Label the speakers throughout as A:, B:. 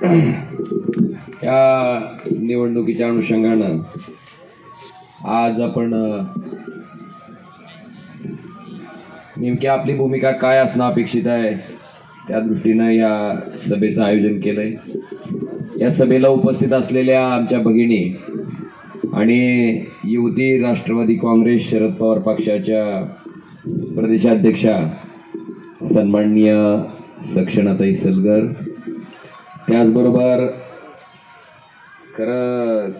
A: या निवडणुकीच्या अनुषंगानं आज आपण नेमकी आपली भूमिका काय असणं अपेक्षित आहे त्या दृष्टीनं या सभेचं आयोजन केलंय। या सभेला उपस्थित असलेल्या आमच्या भगिनी आणि युवती राष्ट्रवादी काँग्रेस शरद पवार पक्षाच्या प्रदेशाध्यक्षा सन्माननीय सक्षणाताई सलगर, त्याचबरोबर खरं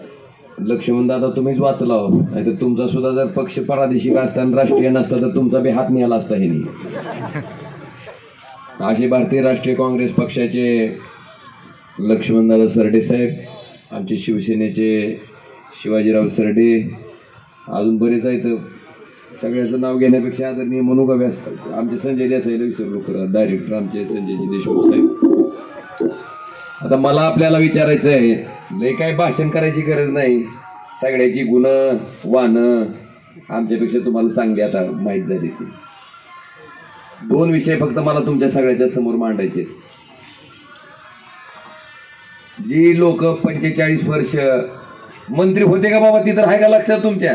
A: लक्ष्मण दादा तुम्हीच वाचला हो, नाही तर तुमचा सुद्धा जर पक्ष प्रादेशिक असताना राष्ट्रीय नसता तर तुमचा बी हात मिळाला असता हे नाही। असे भारतीय राष्ट्रीय काँग्रेस पक्षाचे लक्ष्मण दादा सरडे साहेब, आमचे शिवसेनेचे शिवाजीराव सरडे, अजून बरेच आहेत, सगळ्याचं नाव घेण्यापेक्षा आदरणीय मनू का व्यास आमचे संजय देसाईला विसरलो खरं, डायरेक्टर आमचे संजयजी देशमुख साहेब। आता मला आपल्याला विचारायचं आहे, लय काय भाषण करायची गरज नाही, सगळ्याची गुण वान आमच्यापेक्षा तुम्हाला चांगली आता माहीत झाली ती। दोन विषय फक्त मला तुमच्या सगळ्याच्या समोर मांडायचे। जी लोक 45 वर्ष मंत्री होते का बाबा, ती तर आहे का लक्षात तुमच्या?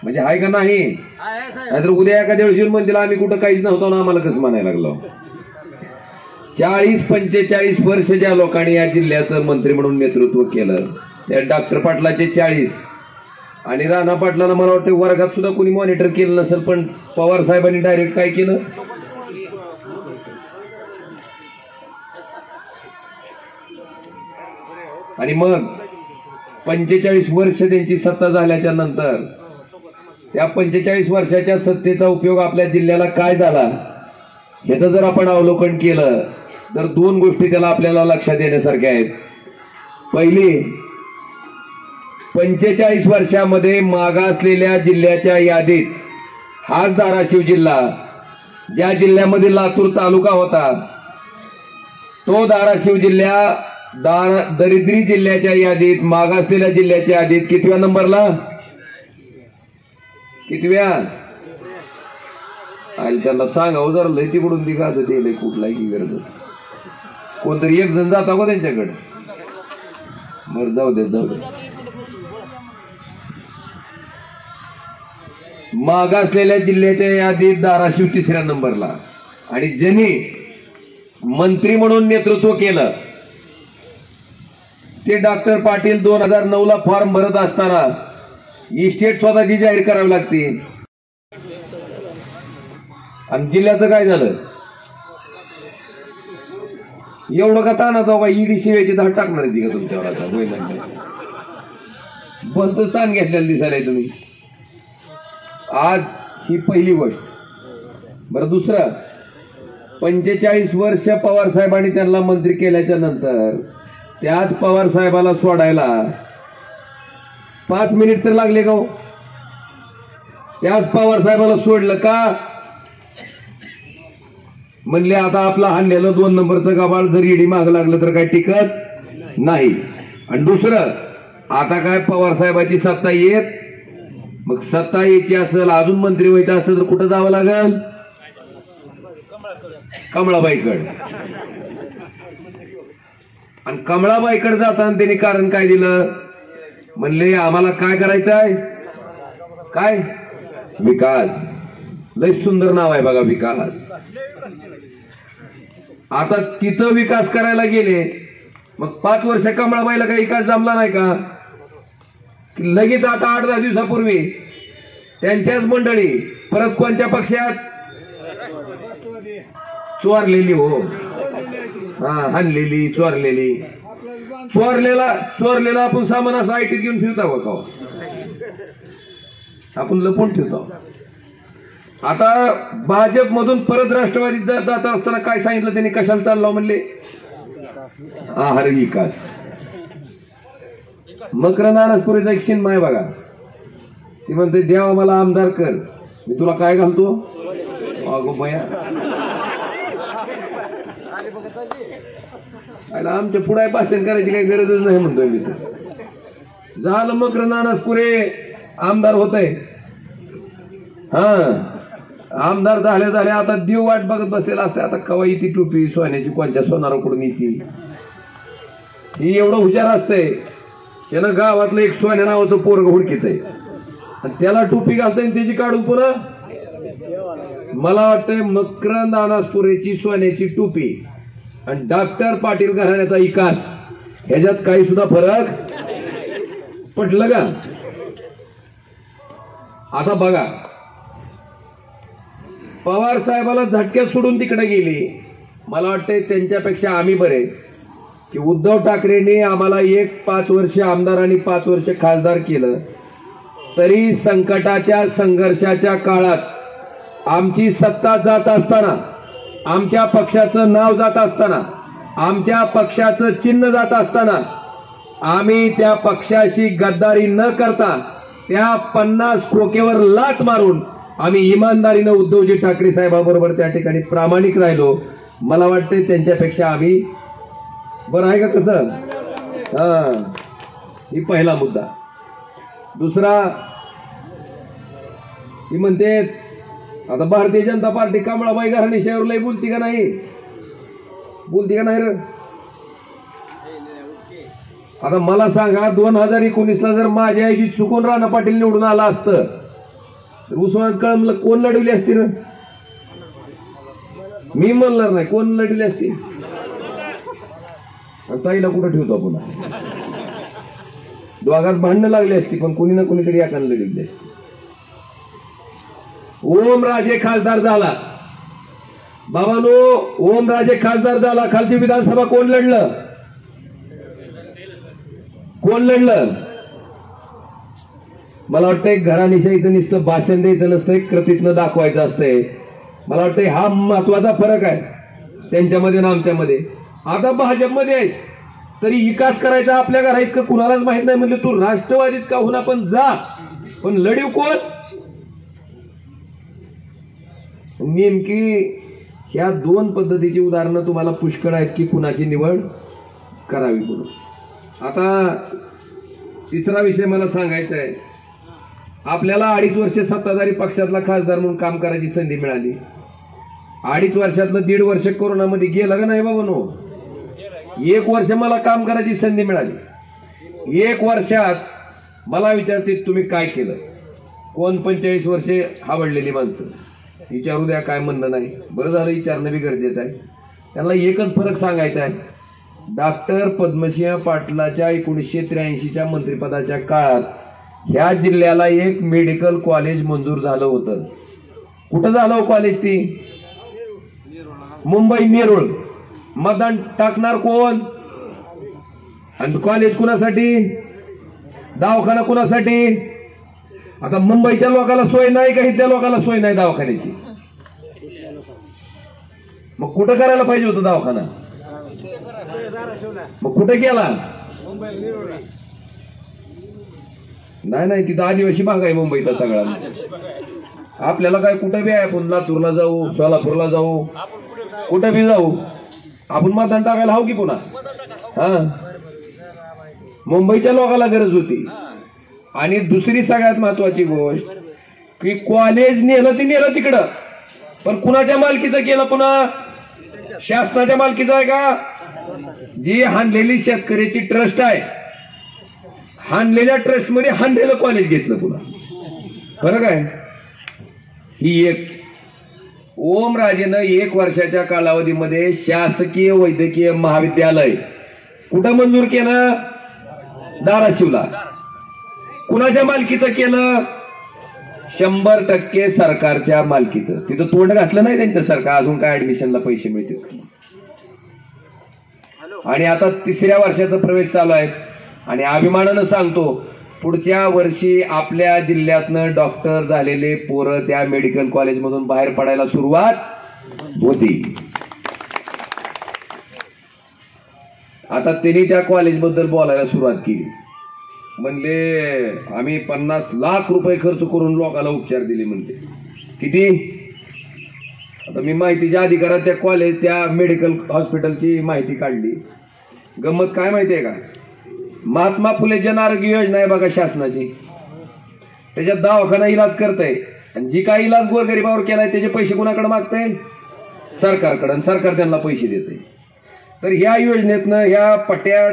A: म्हणजे आहे का नाही? नाहीतर उद्या एखाद्या वेळेस म्हणतील आम्ही कुठं काहीच नव्हतो ना आम्हाला कसं म्हणायला लागलो। 40-45 वर्ष ज्या लोकांनी या जिल्ह्याचं मंत्री म्हणून नेतृत्व केलं, त्या डॉक्टर पाटलाचे 40 आणि राणा पाटलाला मला वाटतं वर्गात सुद्धा कोणी मॉनिटर केलं नसेल, पण पवार साहेबांनी डायरेक्ट काय केलं, आणि मग 45 वर्ष त्यांची सत्ता झाल्याच्या नंतर त्या 45 वर्षाच्या सत्तेचा उपयोग आपल्या जिल्ह्याला काय झाला ह्याचं जर आपण अवलोकन केलं तर दोन गोष्टी त्याला आपल्याला लक्षात येण्यासारख्या आहेत। पहिली, 45 वर्षामध्ये मागासलेल्या जिल्ह्याच्या यादीत हाच धाराशिव जिल्हा, ज्या जिल्ह्यामध्ये लातूर तालुका होता, तो धाराशिव जिल्हा दरिद्री जिल्ह्याच्या यादीत, मागासलेल्या जिल्ह्याच्या यादीत कितव्या नंबरला? कितव्या? आणि त्यांना सांगावं जरा लय तिकडून दिगाच ते लय कुठलाही की गरज, कोणतरी एक जण जाता का त्यांच्याकडे? बरं जाऊ दे जाऊ दे। मागासलेल्या जिल्ह्याच्या यादीत धाराशिव 3ऱ्या नंबरला, आणि ज्यांनी मंत्री म्हणून नेतृत्व केलं ते डॉक्टर पाटील 2009 ला फॉर्म भरत असताना इस्टेट स्वतःची जाहीर करावी लागते, आणि जिल्ह्याचं काय झालं? एवढं का ताना बाबा ईडी शिवायची धाड टाकणार आहे का तुमच्यावर? आता बंद स्थान घेतलेलं दिसायला तुम्ही आज, ही पहिली गोष्ट। बरं, दुसरं, 45 वर्ष पवार साहेबांनी त्यांना मंत्री केल्याच्या नंतर त्याच पवार साहेबाला सोडायला 5 मिनिट तर लागले का हो? त्याच पवार साहेबाला सोडलं का? म्हणले आता आपला हाणलेलं 2 नंबरचं गबाळ जर ईडी माग लागलं तर काय टिकत नाही। आणि दुसरं, आता काय पवार साहेबाची सत्ता येत, मग सत्ता यायची असेल, अजून मंत्री व्हायचं असेल तर कुठं जावं लागेल? कमळाबाईकडे। आणि कमळाबाईकडे जाताना त्यांनी कारण काय दिलं? म्हणले आम्हाला काय करायचं आहे? काय? विकास। लय सुंदर नाव आहे बघा, विकास। आता तिथं विकास करायला गेले, मग 5 वर्ष कमळाबाईला काही विकास जमला नाही का? लगेच आता 8-10 दिवसापूर्वी त्यांच्याच मंडळी परत कोणत्या पक्षात? चोरलेली हो, हा, हाणलेली, चोरलेली। चोरलेला आपण सामान असं आयटीत घेऊन फिरता का? आपण लपून ठेवतो। आता भाजप मधून परत राष्ट्रवादीत जात असताना काय सांगितलं त्यांनी? कशाला चाललो म्हणले? आहार विकास। मकरनानसपुरीचा एक सिनेमा आहे बघा, ती म्हणते देवा मला आमदार कर, मी तुला काय घालतो? अगो बया, आमच्या पुढे भाषण करायची काही गरजच नाही म्हणतोय मी। झालं मकरनानसपुरे आमदार होत आहे, हा, आमदार झाले आता देव वाट बघत बसलेला असते, आता कवा येते टोपी सोन्याची, कोणत्या सोनाराकडून येते? ही एवढं हुशार असतंय, त्यानं गावातलं एक सोन्या नावाचं पोरग हुडकीत आहे आणि त्याला टोपी घालतंय आणि त्याची काढून पुन्हा मला वाटतंय मकरंद अनासपुरेची सोन्याची टोपी आणि डॉक्टर पाटील घराण्याचा विकास ह्याच्यात काही सुद्धा फरक पटलं का? आता बघा, पवार साहेबाला झटक्यात सोडून तिकडे गेली. मला वाटतंय त्यांच्यापेक्षा आम्ही बरे की उद्धव ठाकरेंनी आम्हाला 5 वर्ष आमदार आणि 5 वर्ष खासदार केलं, तरी संकटाच्या संघर्षाच्या काळात आमची सत्ता जात असताना, आमच्या पक्षाचं नाव जात असताना, आमच्या पक्षाचं चिन्ह जात असताना आम्ही त्या पक्षाशी गद्दारी न करता त्या 50 खोकेवर लाथ मारून आम्ही इमानदारीनं उद्धवजी ठाकरे साहेबाबरोबर त्या ठिकाणी प्रामाणिक राहिलो. मला वाटतंय त्यांच्यापेक्षा आम्ही बरं आहे का कसं? ही पहिला मुद्दा. दुसरा, ती म्हणते आता भारतीय जनता पार्टी कमळाबाई घराणेशाहीवर लय बोलती का नाही? बोलती का नाही रे? आता मला सांगा, 2019ला जर माझ्या आईची चुकून राणा पाटील निवडून आला असतं तर उस्मान कळमला कोण लढवली असती रे? मी म्हणणार नाही, कोण लढवली असती? ताईला कुठं ठेवतो पुन्हा? दोघात भांडणं लागली असती, पण कोणी ना कोणीतरी एकानं लढवली असती. ओमराजे खासदार झाला बाबांनो, ओमराजे खासदार झाला. खालची विधानसभा कोण लढलं? कोण लढलं? मला वाटतंय घराणेशाहीचं नुसतं भाषण द्यायचं नसतंय, कृतीतनं दाखवायचं असतंय. मला वाटतंय हा महत्वाचा फरक आहे त्यांच्यामध्ये आणि आमच्यामध्ये. आता भाजपमध्ये आहेत तरी विकास करायचा आपल्या घरा इतकं कुणालाच माहित नाही. म्हणजे तू राष्ट्रवादीत का होईना पण जा, पण लढीव कोण? नेमकी ह्या 2 पद्धतीची उदाहरणं तुम्हाला पुष्कळ आहेत की कुणाची निवड करावी म्हणून. आता तिसरा विषय मला सांगायचा आहे. आपल्याला 2.5 वर्ष सत्ताधारी पक्षातला खासदार म्हणून काम करायची संधी मिळाली. 2.5 वर्षातलं 1.5 वर्ष कोरोनामध्ये गेलं का नाही बाबांनो? 1 वर्ष मला काम करायची संधी मिळाली. 1 वर्षात मला विचारते तुम्ही काय केलं? कोण 45 वर्षे हावडलेली माणसं विचारू द्या, काय म्हणणं नाही. बरं झालं विचारणं बी गरजेचं आहे. त्यांना एकच फरक सांगायचा आहे. डॉक्टर पद्मसिंह पाटलाच्या 1983च्या मंत्रिपदाच्या काळात ह्या जिल्ह्याला एक मेडिकल कॉलेज मंजूर झालं होतं. कुठं झालं कॉलेज? ती मुंबई नेरूळ. मतदान टाकणार कोण? आणि कॉलेज कुणासाठी? दवाखाना कुणासाठी? आता मुंबईच्या लोकांना सोय नाही का इथल्या लोकांना सोय नाही दवाखान्याची? मग कुठं करायला पाहिजे होतं दवाखाना? मग कुठे गेला? नाही तिथं आदिवासी भाग आहे मुंबईचा सगळा. आपल्याला काय कुठं बी आहे, आपण लातूरला जाऊ, सोलापूरला जाऊ, कुठं बी जाऊ, आपण मतदान टाकायला हवं की पुन्हा? मुंबईच्या लोकांना गरज होती. आणि दुसरी सगळ्यात महत्वाची गोष्ट की कॉलेज नेलं तिकडं, पण कुणाच्या मालकीचं केलं? पुन्हा शासनाच्या मालकीचं आहे का? जी हाणलेली शेतकऱ्याची ट्रस्ट आहे, हाणलेल्या ट्रस्ट मध्ये हाणलेलं कॉलेज घेतलं पुन्हा. फरक आहे ही एक. ओमराजेनं 1 वर्षाच्या कालावधीमध्ये शासकीय वैद्यकीय महाविद्यालय कुठं मंजूर केलं? धाराशिवला. कुणाच्या मालकीचं केलं? 100% सरकारच्या मालकीचं. तिथं तोंड घातलं नाही त्यांचं सरकार, अजून काय ऍडमिशनला पैसे मिळतील. आणि आता 3ऱ्या वर्षाचा प्रवेश चालू आहे आणि अभिमानानं सांगतो पुढच्या वर्षी आपल्या जिल्ह्यातनं डॉक्टर झालेले पोरं त्या मेडिकल कॉलेजमधून बाहेर पडायला सुरुवात होती. आता त्यांनी त्या कॉलेजबद्दल बोलायला सुरुवात केली. म्हणले आम्ही 50 लाख रुपये खर्च करून लोकांना उपचार दिले. म्हणते किती? आता मी माहितीच्या अधिकारात त्या मेडिकल हॉस्पिटलची माहिती काढली. गंमत काय माहितीये का? महात्मा फुले जन आरोग्य योजना आहे बघा शासनाची, त्याच्यात दवाखाना इलाज करताय आणि जी काही इलाज गोरगरिबावर केलाय त्याचे पैसे कोणाकडे मागताय? सरकारकडे. सरकार त्यांना पैसे देते. तर ह्या योजनेतनं ह्या पट्ट्या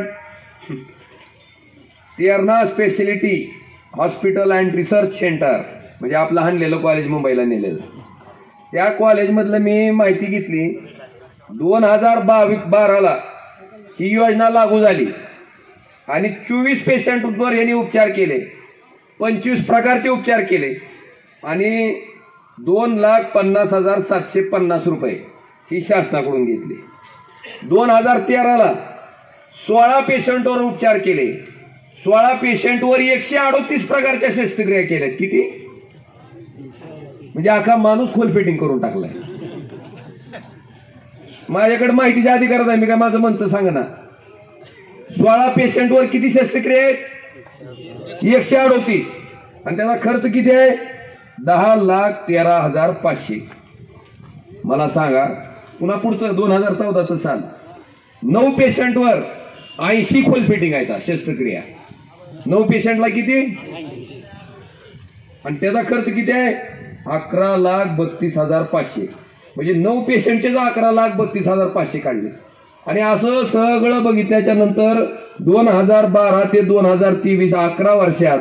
A: Terna speciality hospital and research centre, म्हणजे आपलं हाणलेलं कॉलेज मुंबईला नेलेलं, त्या कॉलेजमधलं मी माहिती घेतली. 2012ला ही योजना लागू झाली आणि 24 पेशंटवर यांनी उपचार केले, 25 प्रकारचे उपचार केले आणि 2,50,750 रुपये ही शासनाकडून घेतली. 2013ला 16 पेशंटवर उपचार केले, 16 पेशंटवर 138 प्रकारच्या शस्त्रक्रिया केल्यात. किती म्हणजे अख्खा माणूस खोल फिटिंग करून टाकलाय. माझ्याकडे माहितीच्या अधिकारात आहे, मी काय माझं म्हणतं सांग ना. 16 पेशंटवर किती शस्त्रक्रिया आहेत? 138. आणि त्याचा खर्च किती आहे? 10,13,500. मला सांगा पुन्हा पुढचं 2014चं साल, 9 पेशंटवर 80 खोल फिटिंग आहेत शस्त्रक्रिया. 9 पेशंटला किती? आणि त्याचा खर्च किती आहे? 11,32,500. म्हणजे 9 पेशंटचे 11,32,500 काढले. आणि असं सगळं बघितल्याच्या नंतर 2012 ते 2023 11 वर्षात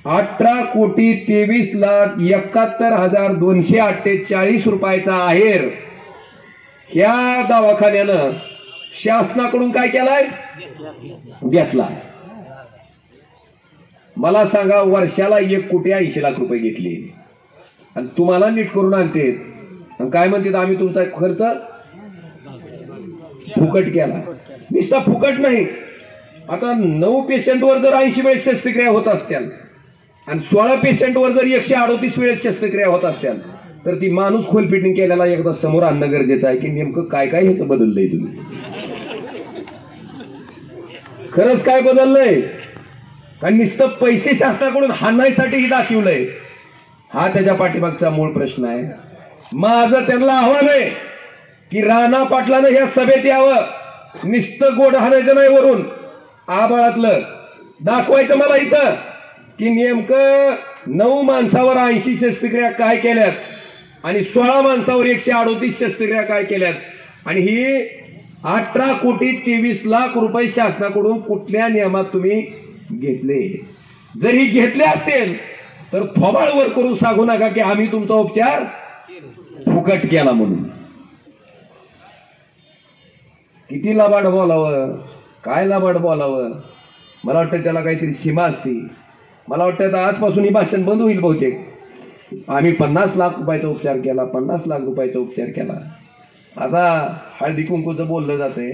A: 18,23,71,248 रुपयाचा आहेर ह्या दवाखान्यानं शासनाकडून काय केलाय? घेतला. मला सांगा, वर्षाला 1,80,00,000 रुपये घेतले आणि तुम्हाला नीट करून आणते काय म्हणते, आम्ही तुमचा खर्च फुकट केला. नुसता फुकट नाही, आता 9 पेशंटवर जर 80 वेळेस शस्त्रक्रिया होत असत्याल आणि 16 पेशंटवर जर 138 वेळेस शस्त्रक्रिया होत असत्याल तर ती माणूस खोल फिटिंग केलेला एकदा समोर आणणं गरजेचं आहे की नेमकं काय काय ह्याचं बदललंय. तुम्ही खरंच काय बदललंय? कारण नुसतं पैसे शासनाकडून हाणायसाठीही दाखवलंय. हा त्याच्या पाठीमागचा मूळ प्रश्न आहे. माझं त्यांना आव्हान आहे की राणा पाटलानं ह्या सभेत यावं. नुसतं गोड हाणायचं नाही, वरून आबाळातलं दाखवायचं मला इथं की नेमकं 9 माणसावर 80 शस्त्रक्रिया काय केल्यात आणि 16 माणसावर 138 शस्त्रक्रिया काय केल्यात. आणि ही 18,23,00,000 रुपये शासनाकडून कुठल्या नियमात तुम्ही घेतले? जर ही घेतले असतील तर थोबाड वर करून सांगू नका की आम्ही तुमचा उपचार फुकट केला म्हणून. किती लाबाड बोलावं, काय लाबाड बोलावं. मला वाटतं त्याला काहीतरी सीमा असते. मला वाटतं आजपासून ही भाषण बंद होईल बहुतेक. आम्ही 50 लाख रुपयाचा उपचार केला, 50 लाख रुपयाचा उपचार केला. आता हळदी कुंकूचं बोललं जाते.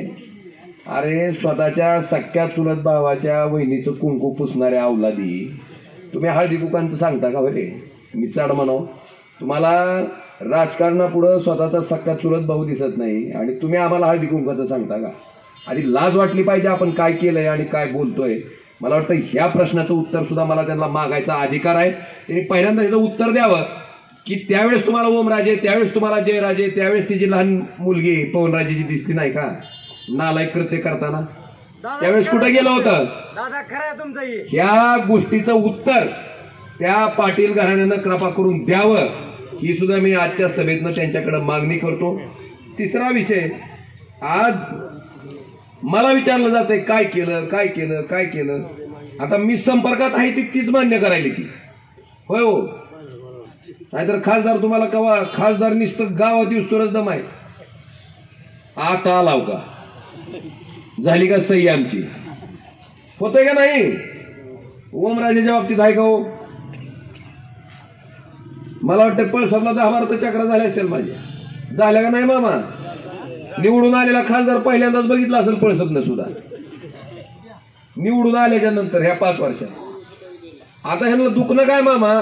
A: अरे स्वतःच्या सख्या चुलत भावाच्या वहिनीचं कुंकू पुसणाऱ्या अवलादी तुम्ही हळदी कुंकांचं सांगता का? बरे मी चाड म्हणाव, तुम्हाला राजकारणापुढं स्वतःचा सख्या चुलत भाऊ दिसत नाही आणि तुम्ही आम्हाला हळदी कुंकाचं सांगता का? आधी लाज वाटली पाहिजे आपण काय केलंय आणि काय बोलतोय. मला वाटतं ह्या प्रश्नाचं उत्तर सुद्धा मला त्यांना मागायचा अधिकार आहे. त्यांनी पहिल्यांदा ह्याचं उत्तर द्यावं की त्यावेळेस तुम्हाला ओमराजे, त्यावेळेस तुम्हाला जयराजे, त्यावेळेस तिची लहान मुलगी पवनराजेची दिसली नाही का नालायक कृत्य करताना? त्यावेळेस कुठं गेलं होतं? ह्या गोष्टीचं उत्तर त्या पाटील घराण्यानं कृपा करून द्यावं ही सुद्धा मी आजच्या सभेतनं त्यांच्याकडे मागणी करतो. तिसरा विषय, आज मला विचारलं जातंय काय केलं काय केलं काय केलं. आता मी संपर्कात आहे तीच मान्य करायला की होय हो, नाहीतर खासदार तुम्हाला कवा खासदार नुसतं गावात दिवसतोरच दम आहे. आता आलाव का? झाली का सही आमची? होतंय का नाही? ओमराजेच्या बाबतीत आहे का हो? मला वाटतं पळसरला 10-12 चक्रा झाल्या असतील माझ्या. झाल्या का नाही मामा? निवडून आलेला खासदार पहिल्यांदाच बघितला असेल पळसरनं सुद्धा निवडून आल्याच्या नंतर ह्या 5 वर्षात. आता ह्यांना दुखणं काय मामा?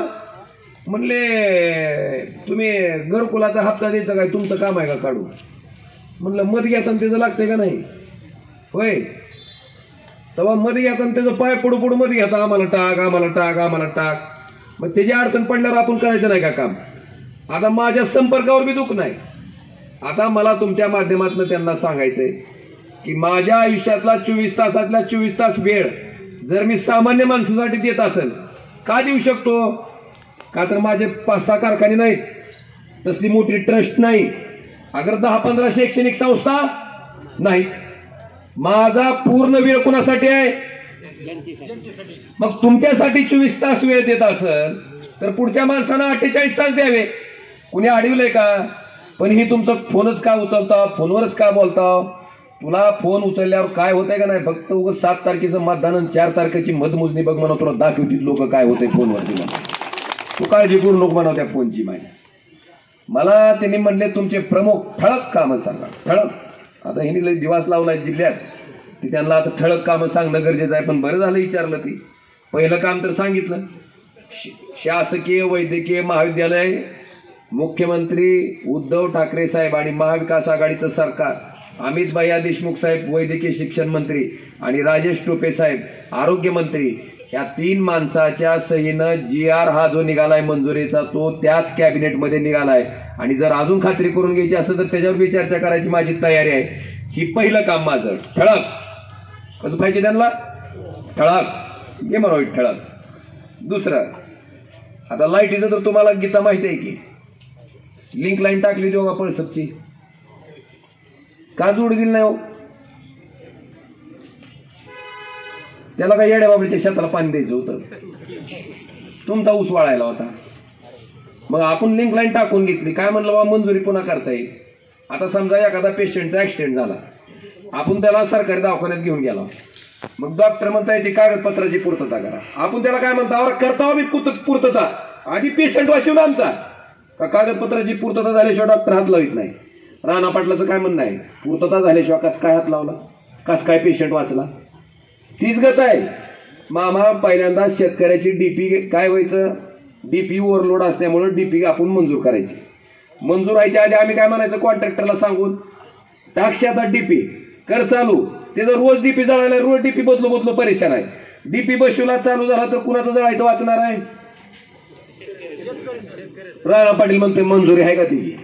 A: म्हणले तुम्ही घरकुलाचा हप्ता द्यायचा काय तुमचं काम आहे का काढू? म्हणलं मत घेताना त्याचं लागतंय का नाही? होय, तेव्हा मत घेताना त्याचं पाय पुढं पुढं मत घेता, आम्हाला टाक आम्हाला टाक आम्हाला टाक. मग त्याची अडचण पडल्यावर आपण करायचं नाही का काम? आता माझ्या संपर्कावर बी दुःख नाही. आता मला तुमच्या माध्यमातून त्यांना सांगायचंय की माझ्या आयुष्यातला 24 तासातला 24 तास वेळ जर मी सामान्य माणसासाठी देत असेल का देऊ शकतो? का तर माझे 5-6 कारखाने नाहीत, तसली मोठी ट्रस्ट नाही, अगर 10-15 शैक्षणिक संस्था नाही. माझा पूर्ण वेळ कुणासाठी आहे? मग तुमच्यासाठी 24 तास वेळ देत असेल तर पुढच्या माणसानं 48 तास द्यावे. कुणी अडवलंय का? पण ही तुमचा फोनच का उचलता, फोनवरच का बोलता? तुला फोन उचलल्यावर काय होतंय का नाही? फक्त उगाच 7 तारखेचं मतदान आणि 4 तारखेची मतमोजणी बघ म्हणा, तुला दाखवतील लोक काय होतंय फोनवरती. तू काळजी करू नको म्हणा त्या फोनची. मला त्यांनी म्हणले तुमचे प्रमुख ठळक कामं सांगा. ठळक, आता ह्यांनी लई दिवस लावलाय जिल्ह्यात, की त्यांना आता ठळक कामं सांगणं गरजेचं आहे. पण बरं झालं विचारलं. ती पहिलं काम तर सांगितलं, शासकीय वैद्यकीय महाविद्यालय मुख्यमंत्री उद्धव ठाकरे साहेब आणि महाविकास आघाडीचं सरकार, अमित भैया देशमुख साहेब वैद्यकीय शिक्षण मंत्री आणि राजेश टोपे साहेब आरोग्य मंत्री, ह्या 3 माणसाच्या सहीनं GR हा जो निघालाय मंजुरीचा तो त्याच कॅबिनेटमध्ये निघालाय. आणि जर अजून खात्री करून घ्यायची असेल तर त्याच्यावर बी चर्चा करायची माझी तयारी आहे. ही पहिलं काम माझं. ठळक कसं पाहिजे त्यांना? ठळक हे म्हणा ठळक. दुसरं, आता लाईटीचं तर तुम्हाला गीता माहिती आहे की लिंक लाईन टाकली तेव्हा पळसपची का जोड दिली नाही हो? त्याला काय येड्या बाबडीच्या शेताला पाणी द्यायचं होतं, तुमचा ऊस वाळायला होता. मग आपण लिंक लाईन टाकून घेतली. काय म्हणलं बाबा मंजुरी पुन्हा करता येईल. आता समजा एखादा पेशंटचा ऍक्सिडेंट झाला, आपण त्याला सरकारी दवाखान्यात घेऊन गेला, मग डॉक्टर म्हणताय ती कागदपत्राची पूर्तता करा. आपण त्याला काय म्हणता? करता मी पूर्तता, आधी पेशंट वाचवला आमचा. का कागदपत्राची पूर्तता झाल्याशिवाय डॉक्टर हात लावित नाही? राणा पाटलाचं काय म्हणणं आहे? पूर्तता झाल्याशिवाय कस काय हात लावला, कस काय पेशंट वाचला? तीच गत आहे. मामा पहिल्यांदा शेतकऱ्याची डीपी काय व्हायचं, डीपी ओव्हरलोड असल्यामुळे डीपी आपण मंजूर करायची. मंजूर व्हायच्या आधी आम्ही काय म्हणायचं कॉन्ट्रॅक्टरला सांगून, टाकशी आता डीपी कर चालू. त्याचं रोज डीपी जळायला, रोज डीपी बदलू परेशान आहे. डीपी बसवला चालू झाला तर कुणाचं जळायचं वाचणार आहे? राणा पाटील म्हणतोय मंजुरी आहे का तिची?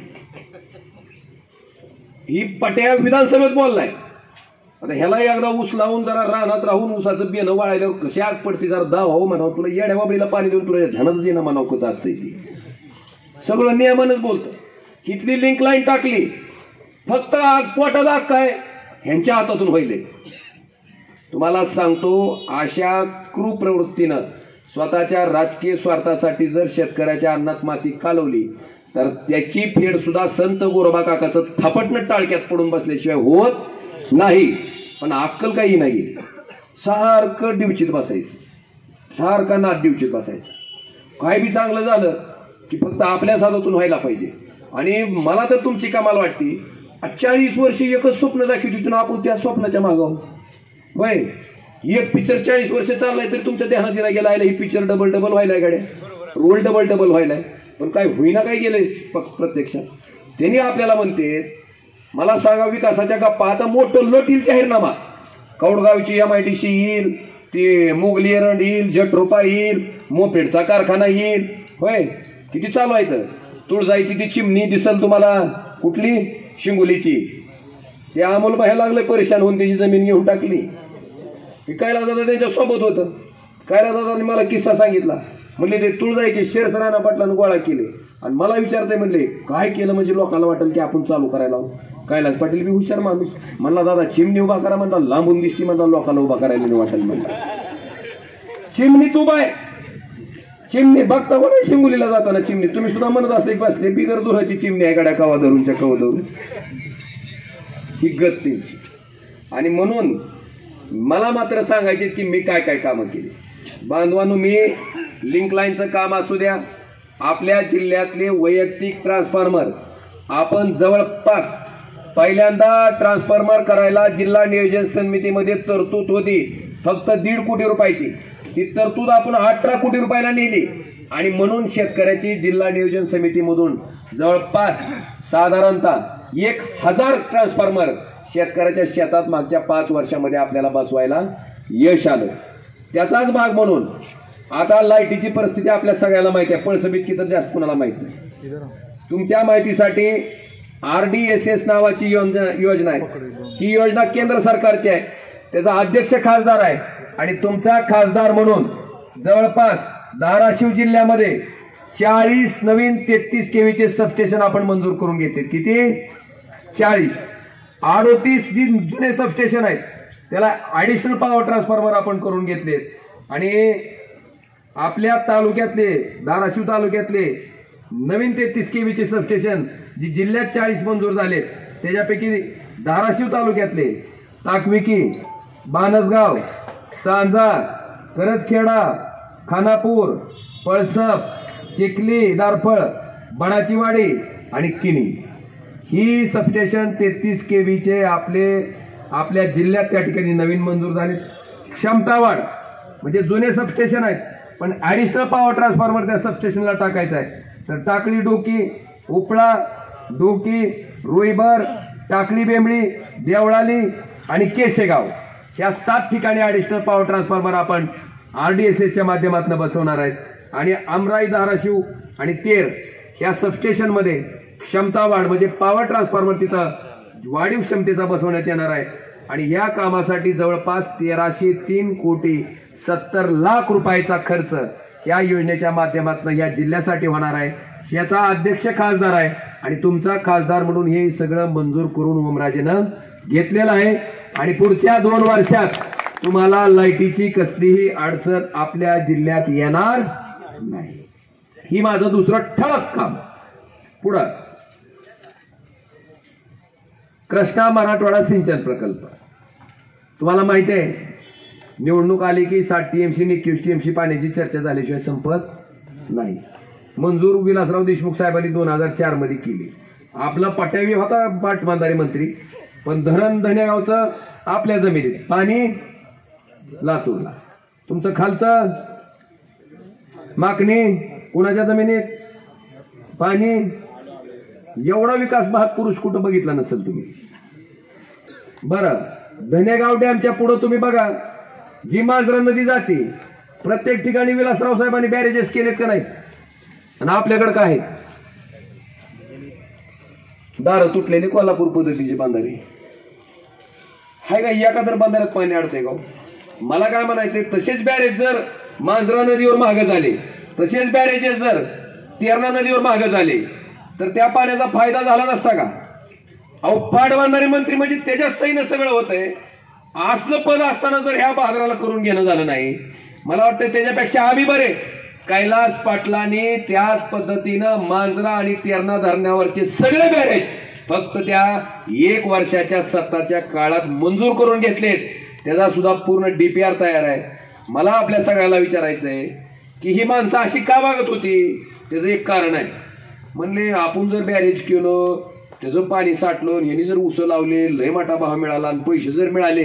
A: ही पट्या विधानसभेत बोललाय. आता ह्याला एकदा ऊस लावून जरा रानात राहून ऊसाचं बेनं वाळायल्यावर कशी आग पडते, जरा दाव हो म्हणावं. तुला येड्या बाबडीला पाणी देऊन तुला ध्यानातच येणं म्हणावं कसं असतंय ती. सगळं नियमानच बोलतं. इथली लिंक लाईन टाकली, फक्त पोटाचा हक्क आहे ह्यांच्या हातातून व्हायले. तुम्हाला सांगतो, अशा क्रूर प्रवृत्तीनं स्वतःच्या राजकीय स्वार्थासाठी जर शेतकऱ्याच्या अन्नात माती कालवली तर त्याची फेड सुद्धा संत गोरोबा काकाचं थापटणं टाळक्यात पडून बसल्याशिवाय होत नाही. पण अक्कल काही नाही. सारखं डिवचित बसायचं, सारखं नाद डिवचित बसायचं. काय बी चांगलं झालं की फक्त आपल्याच हातातून व्हायला पाहिजे. आणि मला तर तुमची कमाल वाटते, 40 वर्षी एकच स्वप्न दाखवत होती ना आपण, त्या स्वप्नाच्या मागावून होय. एक पिक्चर 40 वर्ष चाललाय तरी तुमच्या ध्यानात दिला गेला, ही पिक्चर डबल व्हायलाय गाड्या, रोल डबल व्हायलाय. पण काय होईना, काय गेलंय प्रत्यक्षात. त्यांनी आपल्याला म्हणते, मला सांगा विकासाच्या गप्पा. आता मोठं लट येईल जाहीरनामा, कौडगावची MIDC येईल, ती मोगली एरंड येईल, जटरोपा येईल, मोपेडचा कारखाना येईल होय. किती चालू आहे तर. तुळजाईची ती चिमणी दिसल तुम्हाला, कुठली शिंगोलीची, ते अमोल बाहेर लागले परेशान होऊन त्याची जमीन घेऊन टाकली. विकायला दादा त्यांच्या सोबत होतं. कायला दादांनी मला किस्सा सांगितला. म्हणले ते तुळजाईचे शेअर्स राणा पाटलानं गोळा केले आणि मला विचारते, म्हणले काय केलं म्हणजे लोकांना वाटेल की आपण चालू करायला. कैलास पाटील बी हुशार माणूस म्हणला, दादा चिमणी उभा करा म्हणला, लांबून दिसती म्हणला, लोकांना उभा करायला वाटेल म्हणला. चिमणीच उभा आहे. चिमणी बघता कोण शिंगोलीला जाताना चिमणी, तुम्ही सुद्धा म्हणत असले बसले बिगर दुराची चिमणी आहे गाड्या कवा धरूनच्या कवा धरून, ही गत त्यांची. आणि म्हणून मला मात्र सांगायचे की मी काय काय कामं केली. बांधवांनो, मी लिंक लाईनचं काम असू द्या, आपल्या जिल्ह्यातले वैयक्तिक ट्रान्सफॉर्मर आपण जवळपास पहिल्यांदा ट्रान्सफॉर्मर करायला जिल्हा नियोजन समितीमध्ये तरतूद होती फक्त 1.5 कोटी रुपयाची. ती तरतूद आपण 18 कोटी रुपयाला नेली. आणि म्हणून शेतकऱ्याची जिल्हा नियोजन समितीमधून जवळपास साधारणतः 1000 ट्रान्सफॉर्मर शेतकऱ्याच्या शेतात मागच्या 5 वर्षामध्ये आपल्याला बसवायला यश आलं. त्याचाच भाग म्हणून आता लाईटीची परिस्थिती आपल्या सगळ्याला माहिती आहे. पळसबीत तर जास्त कुणाला माहित नाही. तुमच्या माहितीसाठी RDSS नावाची योजना आहे. ही योजना केंद्र सरकारची आहे. त्याचा अध्यक्ष खासदार आहे. आणि तुमचा खासदार म्हणून जवळपास धाराशिव जिल्ह्यामध्ये 40 नवीन 33 kVचे सबस्टेशन आपण मंजूर करून घेतले. किती? 40. 38 जी जुने सबस्टेशन आहेत त्याला ॲडिशनल पॉवर ट्रान्सफॉर्मर आपण करून घेतलेत आणि आपल्या तालुक्यातले धाराशिव तालुक्यातले नवीन 33 केवीचे सबस्टेशन जी जिल्ह्यात 40 मंजूर झालेत त्याच्यापैकी धाराशिव तालुक्यातले ताकविकी, बाणसगाव, सांजा, करजखेडा, खानापूर, पळसप, चिखली, दारफळ, बनाचीवाडी आणि किनी ही सबस्टेशन 33 केवीचे आपल्या जिल्ह्यात त्या ठिकाणी नवीन मंजूर झाले. क्षमता वाढ म्हणजे जुने सबस्टेशन आहेत पण ॲडिशनल पॉवर ट्रान्सफॉर्मर त्या सबस्टेशनला टाकायचा आहे. तर टाकळी डोकी, उपळा, डोकी, रुईबर, टाकळी बेंबळी, देवळाली आणि केशेगाव या 7 ठिकाणी ॲडिशनल पॉवर ट्रान्सफॉर्मर आपण RDSSच्या माध्यमातून बसवणार आहेत. आणि आमराई, धाराशिव आणि तेर ह्या सबस्टेशनमध्ये क्षमता वाढ म्हणजे पॉवर ट्रान्सफॉर्मर तिथं वाढीव क्षमतेचा बसवण्यात येणार आहे. आणि या कामासाठी जवळपास 1303 कोटी 70 लाख रुपयाचा खर्च या योजनेच्या माध्यमातून या जिल्ह्यासाठी होणार आहे. याचा अध्यक्ष खासदार आहे आणि तुमचा खासदार म्हणून हे सगळं मंजूर करून ओमराजेनं घेतलेलं आहे. आणि पुढच्या 2 वर्षात तुम्हाला लाईटीची कसलीही अडचण आपल्या जिल्ह्यात येणार नाही. ही माझं दुसरं ठळक काम. पुढं कृष्णा मराठवाडा सिंचन प्रकल्प तुम्हाला माहिती आहे निवडणूक आली की 60 TMC आणि 21 TMC पाण्याची चर्चा झाल्याशिवाय संपत नाही. मंजूर विलासराव देशमुख साहेबांनी 2004 मध्ये केली. आपला पटावी होता पाटबंधारे मंत्री पण धरण धनेगावचं आपल्या जमिनीत पाणी लातूरला, तुमचं खालचं माकणी कुणाच्या जमिनीत पाणी. एवढा विकास भाग पुरुष कुठं बघितला नसेल तुम्ही. बरं धनेगाव डॅमच्या पुढे तुम्ही बघा जी मांजरा नदी जाते प्रत्येक ठिकाणी विलासराव साहेबांनी बॅरेजेस केलेत का नाही. आणि आपल्याकडे काय आहे दार तुटलेली कोल्हापूर पद्धतीची बांधारी हाय का. एखादं बांधाऱ्यात पाणी अडतंय का. मला काय म्हणायचंय तसेच बॅरेज जर मांजरा नदीवर महाग झाले तसेच बॅरेजेस जर तेरणा नदीवर महाग झाले तर त्या पाण्याचा फायदा झाला नसता का. अहो पाटबंधारे मंत्री म्हणजे त्याच्यात सैन्य सगळं होतंय. असलं पद असताना जर ह्या बाजाराला करून घेणं झालं नाही मला वाटतं त्याच्यापेक्षा आम्ही बरे. कैलास पाटलांनी त्याच पद्धतीनं मांजरा आणि तेरणा धरणावरचे सगळे बॅरेज फक्त त्या 1 वर्षाच्या सत्ताच्या काळात मंजूर करून घेतलेत. त्याचा सुद्धा पूर्ण DPR तयार आहे. मला आपल्या सगळ्याला विचारायचंय की ही माणसं अशी का वागत होती. त्याचं एक कारण आहे. म्हणले आपण जर बॅरेज केलं त्याचं पाणी साठलं यांनी जर उसं लावले लय मोठा भाव मिळाला आणि पैसे जर मिळाले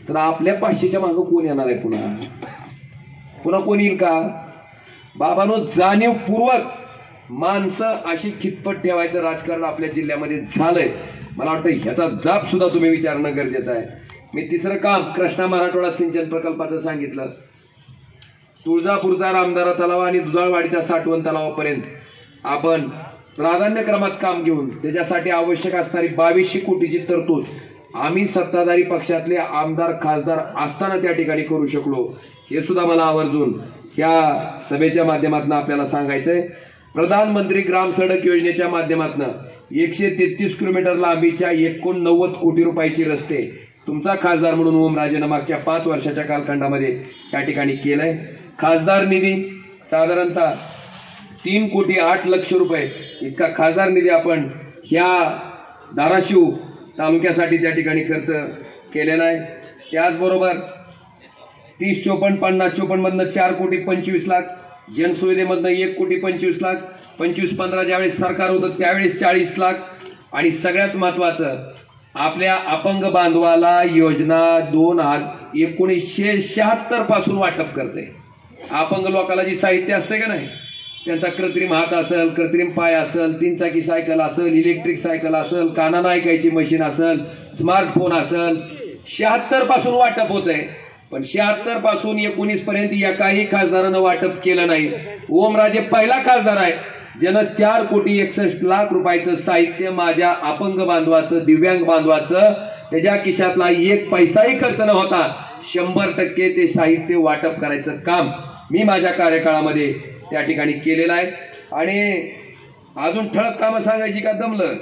A: तर आपल्या 500च्या मागं कोण येणार आहे. पुन्हा कोण येईल का. बाबांनो जाणीवपूर्वक माणसं अशी खितपत ठेवायचं राजकारण आपल्या जिल्ह्यामध्ये झालंय. मला वाटतं ह्याचा जाब सुद्धा तुम्ही विचारणं गरजेचं आहे. मी तिसरं काम कृष्णा मराठवाडा सिंचन प्रकल्पाचं सांगितलं. तुळजापूरचा रामदारा तलाव आणि दुधाळवाडीच्या साठवण तलावापर्यंत आपण प्राधान्यक्रमात काम घेऊन त्याच्यासाठी आवश्यक असणारी 2200 कोटीची तरतूद आम्ही सत्ताधारी पक्षातले आमदार खासदार असताना त्या ठिकाणी करू शकलो. हे सुद्धा मला आवर्जून या सभेच्या माध्यमातून आपल्याला सांगायचंय. प्रधानमंत्री ग्राम सडक योजनेच्या माध्यमातून 133 किलोमीटर लांबीच्या 89 कोटी रुपयाची रस्ते तुमचा खासदार म्हणून ओमराजेनं मागच्या 5 वर्षाच्या कालखंडामध्ये त्या ठिकाणी केलंय. खासदार निधी साधारणतः 3 कोटी 8 लक्ष रुपये इतका खासदार निधी आपण ह्या धाराशिव तालुक्यासाठी त्या ठिकाणी खर्च केलेला आहे. त्याचबरोबर 30-54-50-54 मधनं 4 कोटी 25 लाख, जनसुविधेमधनं 1 कोटी 25 लाख, 25-15 ज्यावेळेस सरकार होतं त्यावेळेस 40 लाख आणि सगळ्यात महत्वाचं आपल्या अपंग बांधवाला योजना 1976 पासून वाटप करते. अपंग लोकांना जी साहित्य असते का नाही त्यांचा कृत्रिम हात असेल, कृत्रिम पाय असेल, 3 चाकी सायकल असेल, इलेक्ट्रिक सायकल असेल, कानानं ऐकायची मशीन असेल, स्मार्टफोन असेल 76 पासून वाटप होत आहे. पण 76 पासून 19 पर्यंत एकाही खासदारानं वाटप केलं नाही. ओमराजे पहिला खासदार आहे ज्यानं 4 कोटी 61 लाख रुपयाचं साहित्य माझ्या अपंग बांधवाचं दिव्यांग बांधवाचं त्याच्या खिशातला 1 पैसाही खर्च न होता 100% ते साहित्य वाटप करायचं काम मी माझ्या कार्यकाळामध्ये त्या ठिकाणी केलेलं आहे. आणि अजून ठळक कामं सांगायची का दमलं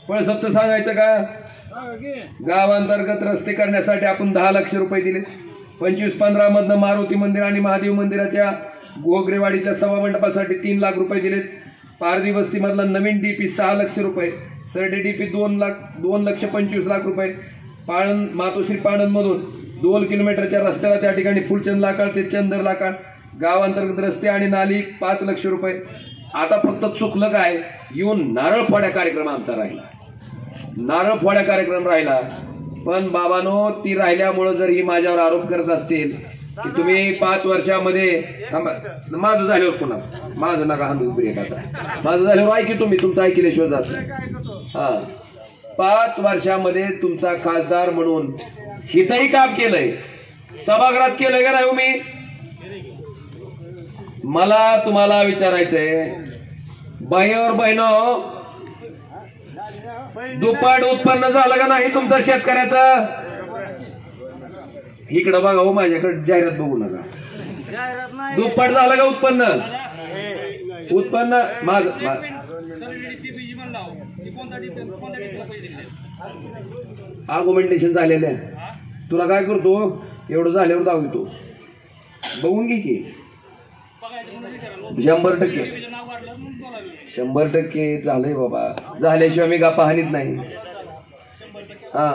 A: पळसपचं सांगायचं का गावांतर्गत रस्ते करण्यासाठी आपण 10 लक्ष रुपये दिले. 25-15 मधनं मारुती मंदिर आणि महादेव मंदिराच्या घोगरेवाडीच्या सभामंडपासाठी 3 लाख रुपये दिलेत. पारधी वस्ती मधला नवीन डीपी 6 लक्ष रुपये. सरडी डीपी 2,25,00,000 रुपये. पाळण मातोश्री पाळण मधून 2 किलोमीटरच्या रस्त्याला त्या ठिकाणी फुलचंद लाकाळ ते चंदर लाकाळ गावांतर्गत रस्ते आणि नाली 5 लक्ष रुपये. आता फक्त चुकलं काय, येऊन नारळ फोड्या कार्यक्रम आमचा राहिला. नारळ फोड्या कार्यक्रम राहिला. पण बाबांनो, ती राहिल्यामुळं जर ही माझ्यावर आरोप करत असतील की तुम्ही 5 वर्षामध्ये माझं झाल्यावर पुन्हा माझं नका हांदू ब्रेक, आता माझं झाल्यावर ऐकी तुम्ही, तुमचं ऐकल्याशिवाय जात. हा, 5 वर्षामध्ये तुमचा खासदार म्हणून हितही काम केलंय, सभागृहात केलंय का नाही मी? मला तुम्हाला विचारायचंय, बाह्यावर बहिणो, दुप्पट उत्पन्न झालं का नाही तुमचं शेतकऱ्याचं? इकडं बघा हो, माझ्याकडे जाहिरात बघू नका. दुप्पट झालं का उत्पन्न? उत्पन्न माझं आर्ग्युमेंटेशन झालेलं आहे. तुला काय करतो, एवढं झाल्यावर दाखवतो, बघून घे की. 100% झालंय बाबा, झाल्याशिवाय मी गापा हानीत नाही. हा,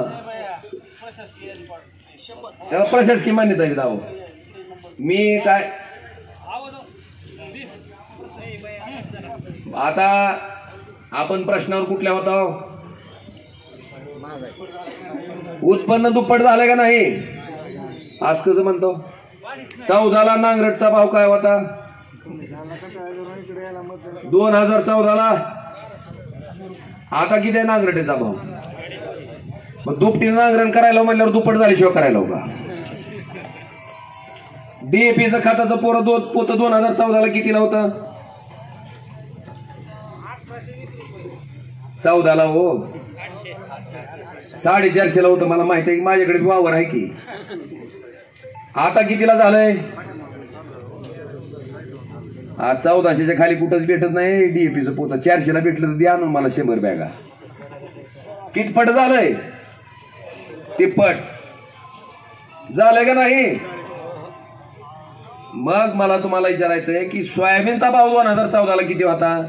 A: प्रशासकीय मान्यता आहे दाव. मी काय आता आपण प्रश्नावर कुठल्या होता? उत्पन्न दुप्पट झालं का नाही आज कसं म्हणतो? 14ला नांगरटचा भाव काय होता? 2014ला. आता किती आहे नांगरटेचा भाव? मग दुपटीनं नांगरण करायला म्हणल्यावर दुप्पट झाल्याशिवाय करायला का? डीएपीचं खताचं पोत 2014ला कितीला होतं? 14ला हो, 450ला होतं. मला माहिती आहे की माझ्याकडे वावर आहे की. आता कितीला झालंय? आज 1400च्या खाली कुठंच भेटत नाही डीएपीचं पोत. 400ला भेटलं तर द्या आणून मला 100 बॅगा. कितपट झालंय? तिप्पट झालंय का नाही? मग मला तुम्हाला विचारायचंय की सोयाबीनचा भाव 2014ला किती होता?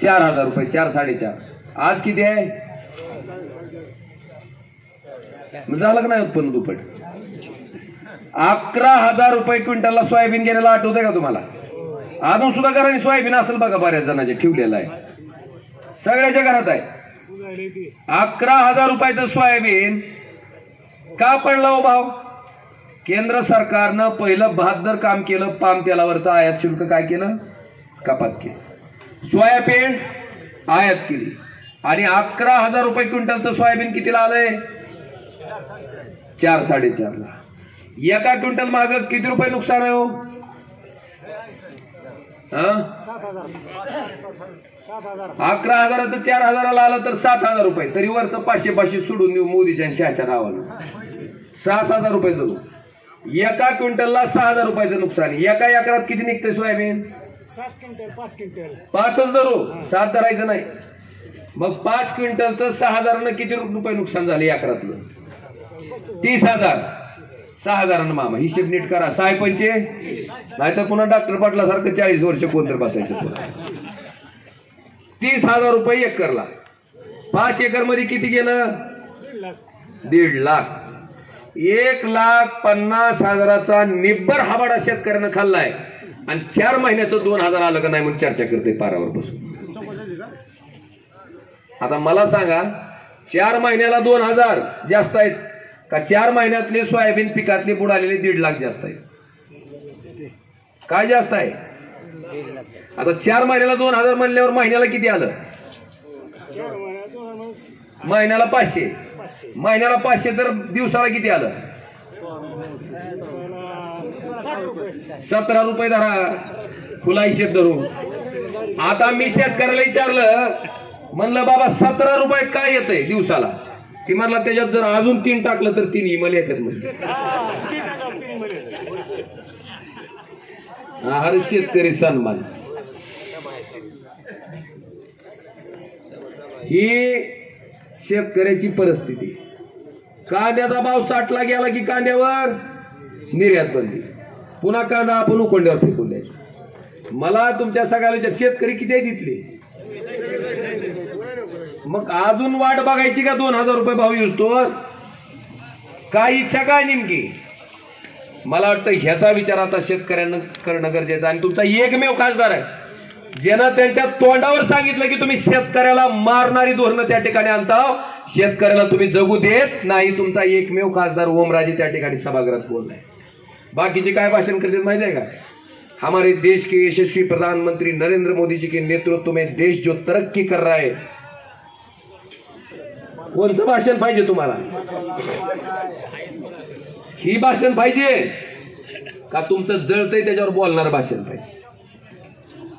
A: 4,000 रुपये, 4-4.5. आज किती आहे? झालं का नाही उत्पन्न दुप्पट? 11,000 रुपये क्विंटलला सोयाबीन गेलेला आठवतंय का तुम्हाला? अजून सुद्धा घराने सोयाबीन असेल बघा, बऱ्याच जणांचे ठेवलेलं आहे, सगळ्याच्या घरात आहे. 11,000 रुपयाचं सोयाबीन का पडलं हो भाव? केंद्र सरकारनं पहिलं 72 काम केलं. पाम तेलावरचं आयात शुल्क काय केलं? कपात केली. सोयाबीन आयात केली आणि 11,000 रुपये क्विंटलचं सोयाबीन कितीला आलंय? 4-4.5ला. एका क्विंटल माग किती रुपये नुकसान आहे हो? 11,000 4,000ला आलं तर 7,000 रुपये. तरी वरचं 500 सोडून देऊ मोदीच्या आणि शहाच्या नावानं. 7,000 रुपये धरू. एका क्विंटलला 6,000 रुपयाचं नुकसान. एका एकरात किती निघते सोयाबीन?
B: 7 quintal 5 quintal.
A: 5च धरू, 7 धरायचं नाही. मग 5 क्विंटलचं 6,000नं किती रुपये नुकसान झाले एकरातलं? 30,000. 6,000 मामा हिशेब नीट करा. 6-5 नाहीतर पुन्हा डॉक्टर पाटला सारखं 40 वर्ष कोणतर बसायचं. 30,000 रुपये एकरला. 5 एकर मध्ये किती गेलं? 1.5 लाख. 1,50,000चा निब्बर हाबाडा शेतकऱ्यानं खाल्लाय आणि 4 महिन्याचं 2,000 आलं का नाही म्हणून चर्चा करते पारावर बसून. आता मला सांगा, 4 महिन्याला 2,000 जास्त आहेत का 4 महिन्यातले सोयाबीन पिकातले बुडालेले 1.5 लाख जास्त आहेत? काय जास्त आहे? आता 4 महिन्याला 2,000 म्हणल्यावर महिन्याला किती आलं? महिन्याला 500. महिन्याला 500 तर दिवसाला किती आलं? 17 रुपये धरा, खुला हिशेब धरून. आता मी शेतकऱ्याला विचारलं, म्हणलं बाबा 17 रुपये काय येतंय दिवसाला? ती म्हणला त्याच्यात जर अजून 3 टाकलं तर 3 इमल येतात. म्हणजे हर शेतकरी सन्मान. ही शेतकऱ्याची परिस्थिती. कांद्याचा भाव 60ला गेला की कांद्यावर निर्यात बंदी, पुन्हा कांदा आपण उकोंड्यावर फेकून द्यायचा. मला तुमच्या सगळ्याला विचार, शेतकरी किती आहे तिथले? मग अजून वाट बघायची का 2000 रुपये भाव येतो? काय इच्छा काय नेमकी? मला वाटतं ह्याचा विचार आता शेतकऱ्यांना करणं गरजेचं. आणि तुमचा एकमेव खासदार आहे ज्यानं त्यांच्या तोंडावर सांगितलं की तुम्ही शेतकऱ्याला मारणारी धोरणं त्या ठिकाणी आणता, शेतकऱ्याला तुम्ही जगू देत नाही. तुमचा एकमेव खासदार ओमराजे त्या ठिकाणी सभागृहात बोललाय. बाकीचे काय भाषण करतात माहिती आहे का? हमारे देश के यशस्वी प्रधानमंत्री नरेंद्र मोदी जी के नेतृत्व में देश जो तरक्की कर रहा है. कोणतं भाषण पाहिजे तुम्हाला? ही भाषण पाहिजे का तुमचं जळतंय त्याच्यावर बोलणारं भाषण पाहिजे?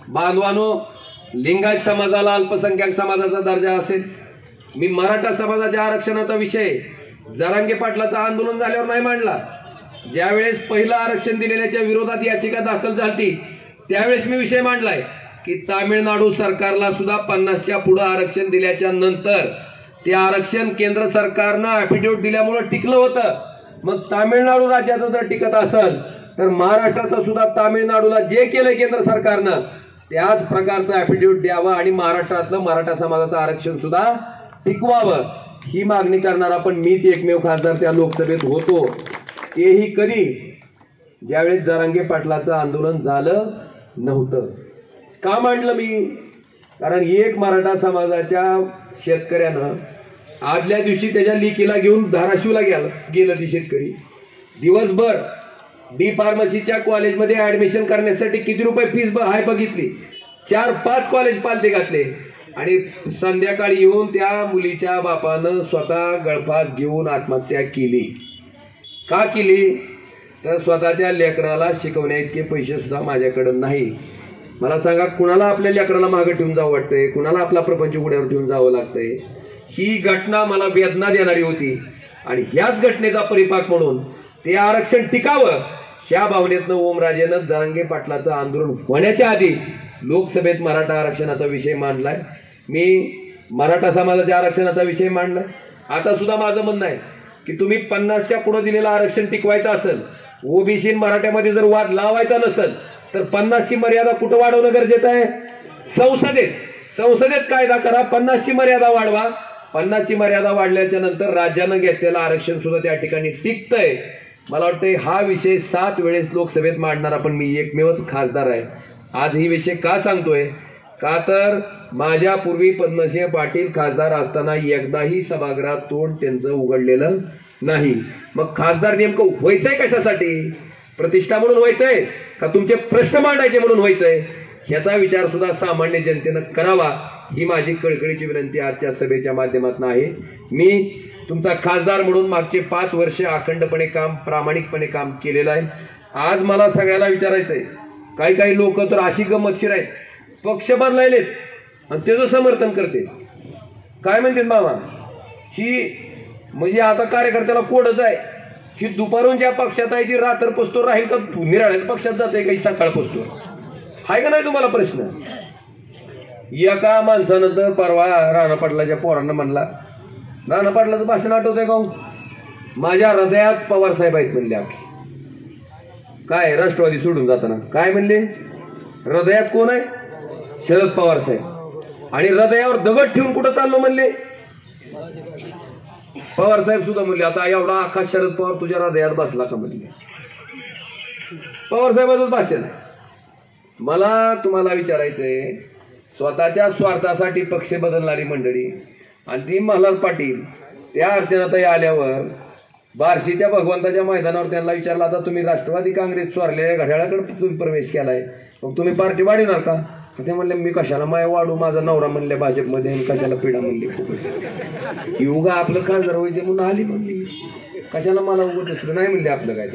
A: बांधवानो, लिंगायत समाजाला अल्पसंख्याक समाजाचा दर्जा असेल. मी मराठा समाजाच्या आरक्षणाचा विषय जरांगे पाटलाचं आंदोलन झाल्यावर नाही मांडला. ज्यावेळेस पहिलं आरक्षण दिलेल्याच्या विरोधात याचिका दाखल झाली त्यावेळेस मी विषय मांडलाय की तामिळनाडू सरकारला सुद्धा 50च्या पुढे आरक्षण दिल्याच्या नंतर ते आरक्षण केंद्र सरकारनं ॲफिडेव्हिट दिल्यामुळे टिकलं होतं. मग तामिळनाडू राज्याचं जर टिकत असेल तर महाराष्ट्राचं सुद्धा तामिळनाडूला जे केलं केंद्र सरकारनं त्याच प्रकारचं ॲफिडेव्हिट द्यावं आणि महाराष्ट्रातलं मराठा समाजाचं आरक्षण सुद्धा टिकवावं, ही मागणी करणारा पण मीच एकमेव खासदार त्या लोकसभेत होतो. तेही कधी? ज्यावेळेस जरांगे पाटलाचं आंदोलन झालं नव्हतं. का मांडलं मी? कारण एक मराठा समाजाच्या शेतकऱ्यानं आदल्या दिवशी त्याच्या लेकीला घेऊन धाराशिवला गेलं ती शेतकरी. दिवसभर डी फार्मसीच्या कॉलेजमध्ये ऍडमिशन करण्यासाठी किती रुपये फीस आहे बघितली. 4-5 कॉलेज पालते घातले आणि संध्याकाळी येऊन त्या मुलीच्या बापानं स्वतः गळफास घेऊन आत्महत्या केली. का केली? तर स्वतःच्या लेकराला शिकवण्या इतके पैसे सुद्धा माझ्याकडे नाही. मला सांगा, कुणाला आपल्या लेकराला मागे ठेवून जावं वाटतंय? कुणाला आपला प्रपंच उघड्यावर ठेवून जावं लागतंय? ही घटना मला वेदना देणारी होती आणि ह्याच घटनेचा परिपाक म्हणून ते आरक्षण टिकावं ह्या भावनेतनं ओमराजेनं जरांगे पाटलाचं आंदोलन होण्याच्या आधी लोकसभेत मराठा आरक्षणाचा विषय मांडलाय. मी मराठा समाजाच्या आरक्षणाचा विषय मांडलाय. आता सुद्धा माझं म्हणणं आहे की तुम्ही 50च्या पुढे दिलेलं आरक्षण टिकवायचं असेल, ओबीसी मराठ्यामध्ये जर वाद लावायचा नसेल तर 50ची मर्यादा कुठं वाढवणं गरजेचं आहे? संसदेत कायदा करा, 50ची मर्यादा वाढवा. 50ची मर्यादा वाढल्याच्या नंतर राज्यानं घेतलेलं आरक्षण सुद्धा त्या ठिकाणी टिकतंय. मला वाटतंय हा विषय 7 वेळेस लोकसभेत मांडणारा पण मी एकमेवच खासदार आहे. आज ही विषय का सांगतोय? का तर माझ्या पूर्वी पद्मसिंह पाटील खासदार असताना एकदाही सभागृहात तोंड त्यांचं उघडलेलं नाही. मग खासदार नेमकं व्हायचंय कशासाठी? प्रतिष्ठा म्हणून व्हायचंय का तुमचे प्रश्न मांडायचे म्हणून व्हायचंय? ह्याचा विचार सुद्धा सामान्य जनतेनं करावा, ही माझी कळकळीची विनंती आजच्या सभेच्या माध्यमातून आहे. मी तुमचा खासदार म्हणून मागचे 5 वर्ष अखंडपणे प्रामाणिकपणे काम केलेलं आहे. आज मला सगळ्याला विचारायचंय, काही लोक तर अशी गमतशीर आहेत, पक्ष बांधलेत आणि त्याचं समर्थन करते. काय म्हणते मामा, ही म्हणजे आता कार्यकर्त्याला कोडच आहे की दुपारून ज्या पक्षात आहे ती रात्र पोचतो राहील का निराळ्याच पक्षात जाते काही सकाळ पोचतो? आहे का नाही तुम्हाला प्रश्न? एका माणसानं तर परवा राणा पाटलाच्या पोरांना म्हणला, राणा पाटलाचं भाषण आठवतंय का? माझ्या हृदयात पवार साहेब आहेत म्हणले. आपली काय राष्ट्रवादी सोडून जाताना काय म्हणले? हृदयात कोण आहे? शरद पवार साहेब. आणि हृदयावर दगड ठेवून कुठं चाललो म्हणले? पवार साहेब सुद्धा म्हणले, आता एवढा आकाश शरद पवार तुझ्या हृदयात बसला का म्हणले. पवार साहेबांचंच भाषण आहे. मला तुम्हाला विचारायचंय, स्वतःच्या स्वार्थासाठी पक्ष बदलणारी मंडळी आणि ती मल्हार पाटील त्या अर्चनाताई आल्यावर बार्शीच्या भगवंताच्या मैदानावर त्यांना विचारलं, आता तुम्ही राष्ट्रवादी काँग्रेस चोरलेल्या घड्याळाकडे तुम्ही प्रवेश केलाय, मग तुम्ही पार्टी वाढवणार का? ते म्हणले, मी कशाला माय वाढू, माझा नवरा म्हणले भाजपमध्ये, कशाला पिढा म्हणले, उगा आपलं खासदार व्हायचे म्हणून आली म्हणली, कशाला मला उगत दुसरं नाही म्हणले आपलं काय.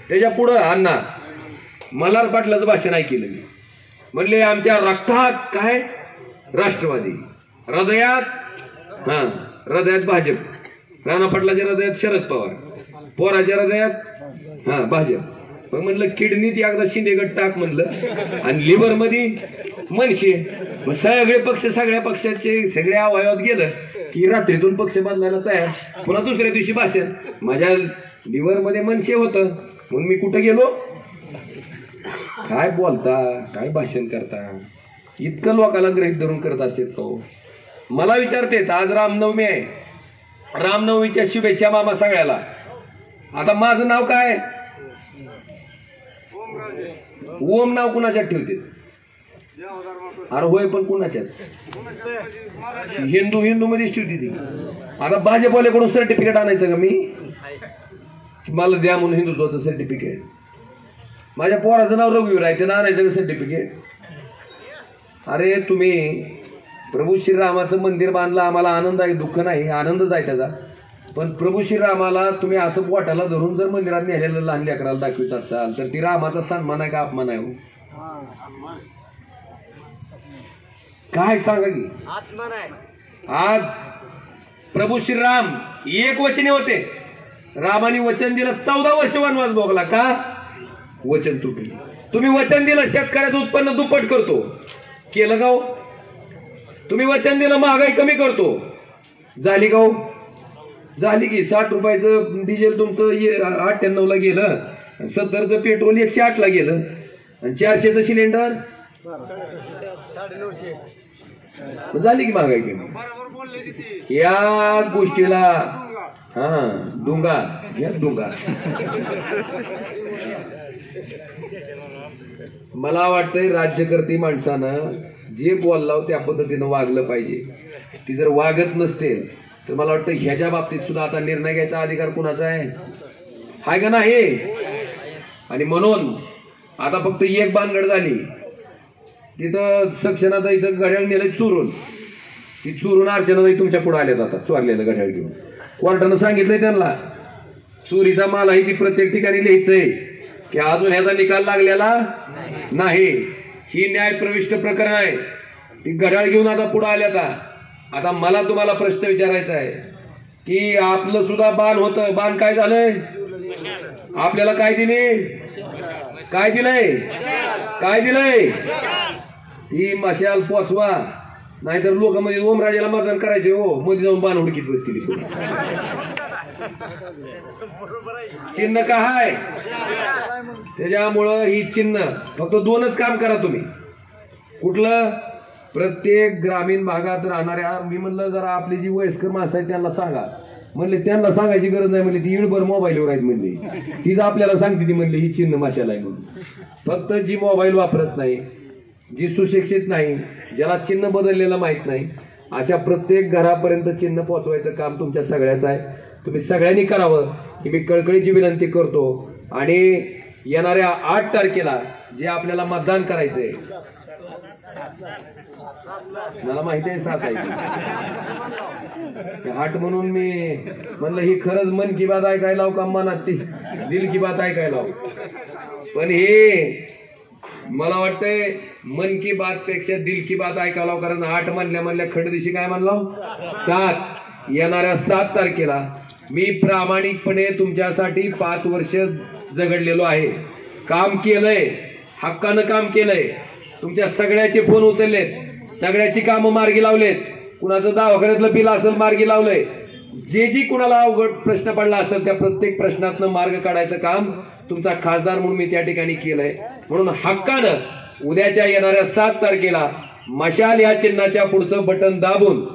A: त्याच्या पुढं अण्णा मल्हार पाटलाचं भाषण ऐकलं मी. म्हणले, आमच्या रक्तात काय राष्ट्रवादी, हृदयात भाजप, राणा पाटलाच्या हृदयात शरद पवार, पोराच्या हृदयात भाजप. मग म्हणलं किडनीत एकदा शिंदेगड टाक म्हणलं आणि लिव्हर मध्ये मनशे. मग सगळे पक्ष सगळ्या पक्षाचे सगळ्या अवयवात गेलं की रात्रीतून पक्ष बदलायला तयार. पुन्हा दुसऱ्या दिवशी भाषण माझ्या लिव्हर मध्ये मनशे होतं म्हणून मी कुठं गेलो. काय बोलता काय भाषण करता इतकं लोकांना ग्रहित धरून करत असते तो. मला विचारते आज रामनवमी आहे, रामनवमीच्या शुभेच्छा मामा सगळ्याला. आता माझं नाव काय ओम नाव कुणाच्यात ठेवते. अरे होय पण कुणाच्यात हिंदू मध्येच ठेवते ती. आता भाजपवाल्याकडून सर्टिफिकेट आणायचं का मी मला द्या म्हणून हिंदुत्वाचं सर्टिफिकेट. माझ्या पोराचं नाव रघुवीर आहे त्यानं आणायचं का सर्टिफिकेट. अरे तुम्ही प्रभू श्रीरामाचं मंदिर बांधलं आम्हाला आनंद आहे दुःख नाही आनंदच आहे त्याचा. पण प्रभू श्रीरामाला तुम्ही असं बोटाला धरून जर मंदिरात नेलेलं लहान लेकराला दाखवित असाल तर ती रामाचा सन्मान आहे का अपमान आहे. काय सांगा की आज प्रभू श्रीराम एक वचने होते. रामाने वचन दिलं 14 वर्ष वनवास भोगला का वचन तुटलं. तुम्ही वचन दिलं शेतकऱ्याचं उत्पन्न दुप्पट करतो केलं गाव. तुम्ही वचन दिलं महागाई कमी करतो झाली गाव. झाली की 60 रुपयाचं डिझेल तुमचं 98 ला गेलं, 70चं पेट्रोल 108 ला गेलं आणि 400चं सिलेंडर झाली की महागाई कमी. या गोष्टीला हा डुंगा डुंगा. मला वाटतंय राज्यकर्ती माणसानं जे बोललाव त्या पद्धतीनं वागलं पाहिजे. ती जर वागत नसतील तर मला वाटतं ह्याच्या बाबतीत सुद्धा आता निर्णय घ्यायचा अधिकार कुणाचा आहे का नाही. आणि म्हणून आता फक्त एक भानगड झाली तिथं सक्सेनाताईचं घड्याळ नेलं चोरून. ती चोरून अर्चनाताई तुमच्या पुढे आल्यात आता चोरलेलं घड्याळ घेऊन. कोर्टानं सांगितलंय त्यांना चोरीचा माल आहे ती प्रत्येक ठिकाणी लिहायचंय की अजून ह्याचा निकाल लागलेला नाही. ही न्यायप्रविष्ट प्रकरण आहे. ती घड्याळ घेऊन आता पुढे आल्यात. आता मला तुम्हाला प्रश्न विचारायचा आहे की आपलं सुद्धा बाण होतं. बाण काय झालंय आपल्याला काय दिले काय दिलंय ही मशाल पोचवा नाहीतर लोक म्हणजे ओमराजाला मतदान करायचे हो मध्ये जाऊन बाण हुडकीत बसतील. चिन्ह का आहे त्याच्यामुळं ही चिन्ह फक्त 2च काम करा तुम्ही. कुठलं प्रत्येक ग्रामीण भागात राहणाऱ्या मी म्हणलं जरा आपली जी वयस्कर माणसं आहेत त्यांना सांगा म्हणले. त्यांना सांगायची गरज नाही म्हणले ती इळभर मोबाईलवर आहेत म्हणले. तीच आपल्याला सांगते ती म्हणले ही चिन्ह माशाला आहे म्हणून. फक्त जी मोबाईल वापरत नाही जी सुशिक्षित नाही ज्याला चिन्ह बदललेलं माहित नाही अशा प्रत्येक घरापर्यंत चिन्ह पोहोचवायचं काम तुमच्या सगळ्याचं आहे. तुम्ही सगळ्यांनी करावं ही मी कळकळीची विनंती करतो. आणि येणाऱ्या 8 तारखेला जे आपल्याला मतदान करायचंय मला माहिती आहे 7 आहे हाट म्हणून मी म्हणलं ही खरंच मन की बात ऐकायला का मनात ती दिल की बात ऐकायला. पण हे मला वाटतंय मन की बात पेक्षा दिल की बात ऐकायला. कारण 8 म्हणल्या खंडदिशी काय म्हणलं 7. येणाऱ्या 7 तारखेला मी प्रामाणिकपणे तुमच्यासाठी 5 वर्ष झगडलेलो आहे. काम केलंय हक्कानं काम केलंय. तुमच्या सगळ्याचे फोन उचललेत सगळ्याची कामं मार्गी लावलेत. कुणाचं दवाखान्यातलं बिल असेल मार्गी लावलंय. जी कुणाला अवघड प्रश्न पडला असेल त्या प्रत्येक प्रश्नातनं मार्ग काढायचं काम तुमचा खासदार म्हणून मी त्या ठिकाणी केलंय. म्हणून हक्कानं उद्याच्या येणाऱ्या 7 तारखेला मशाल या चिन्हाच्या पुढचं बटन दाबून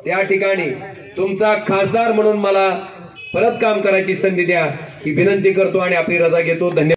A: त्या ठिकाणी तुमचा खासदार म्हणून मला परत काम करायची संधी द्या ही विनंती करतो आणि आपली रजा घेतो. धन्यवाद.